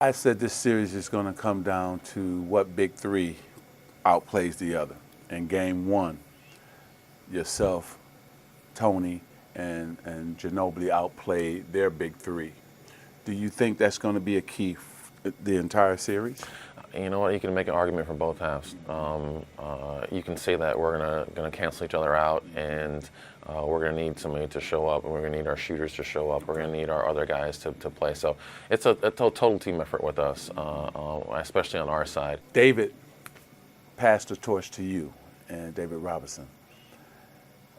I said this series is going to come down to what big three outplays the other. In game one, yourself, Tony, and Ginobili outplayed their big three. Do you think that's going to be a key the entire series? You know what? You can make an argument for both halves. You can say that we're gonna cancel each other out, and we're gonna need somebody to show up, and we're gonna need our shooters to show up. We're gonna need our other guys to play. So it's a total team effort with us, especially on our side. David passed the torch to you, and David Robinson,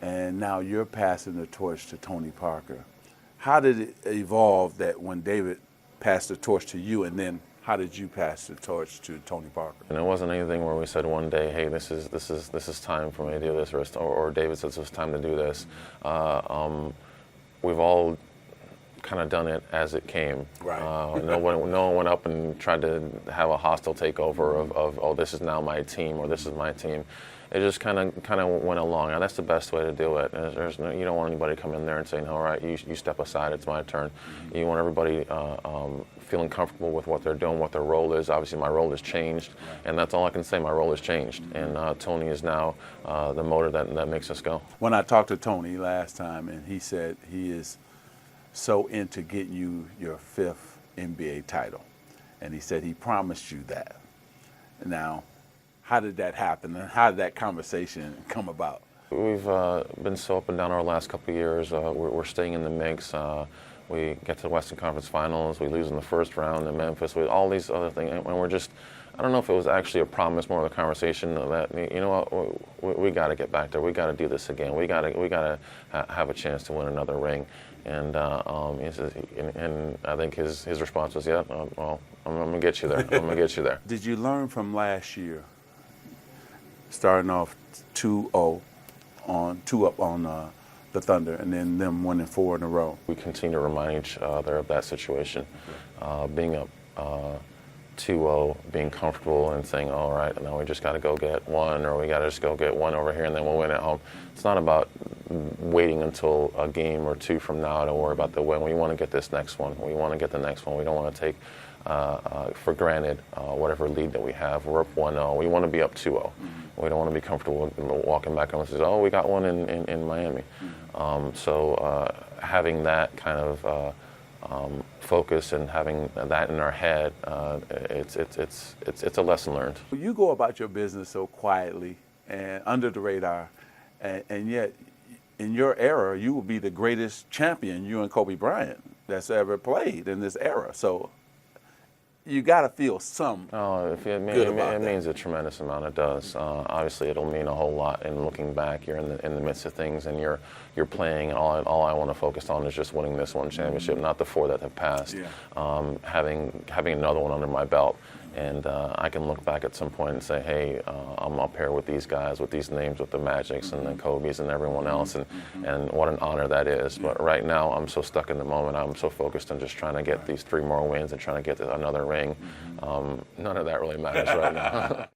and now you're passing the torch to Tony Parker. How did it evolve that when David passed the torch to you, and then how did you pass the torch to Tony Parker? And it wasn't anything where we said one day, "Hey, this is time for me to do this," or David says it's time to do this. We've all kind of done it as it came. Right. No one went up and tried to have a hostile takeover of oh, this is now my team, or this is my team. It just kind of went along, and that's the best way to do it. There's no, you don't want anybody to come in there and saying, "All right, you step aside, it's my turn." Mm-hmm. You want everybody feeling comfortable with what they're doing, what their role is. Obviously, my role has changed, and that's all I can say. My role has changed, and Tony is now the motor that makes us go. When I talked to Tony last time, and he said he is so into getting you your 5th NBA title, and he said he promised you that. Now, how did that happen, and how did that conversation come about? We've been so up and down our last couple of years. We're staying in the mix. We get to the Western Conference Finals. We lose in the first round in Memphis. With all these other things, and we're just, I don't know if it was actually a promise, more of a conversation that, you know what, we got to get back there. We got to do this again. We got to have a chance to win another ring. And and I think his response was, yeah, well, I'm gonna get you there. I'm gonna get you there. Did you learn from last year, starting off 2-0 2-up on the Thunder, and then them winning 4 in a row? We continue to remind each other of that situation, being up 2-0, being comfortable and saying, all right, now we just got to go get one, or we got to just go get one over here, and then we'll win at home. It's not about waiting until a game or two from now to worry about the win. We want to get this next one. We want to get the next one. We don't want to take for granted whatever lead that we have. We're up 1-0. We want to be up 2-0. Mm-hmm. We don't want to be comfortable walking back and say, oh, we got one in Miami. Mm-hmm. So having that kind of focus and having that in our head, it's a lesson learned. You go about your business so quietly and under the radar, and yet in your era, you will be the greatest champion, you and Kobe Bryant, that's ever played in this era. So you got to feel some. Oh, it means a tremendous amount. It does. Obviously, it'll mean a whole lot. And looking back, you're in the midst of things, and you're playing. And all I want to focus on is just winning this one championship, not the 4 that have passed. Yeah. Having another one under my belt, and I can look back at some point and say, hey, I'm up here with these guys, with these names, with the Magics and the Kobes and everyone else, and what an honor that is. But right now, I'm so stuck in the moment. I'm so focused on just trying to get these 3 more wins and trying to get another ring. None of that really matters right now.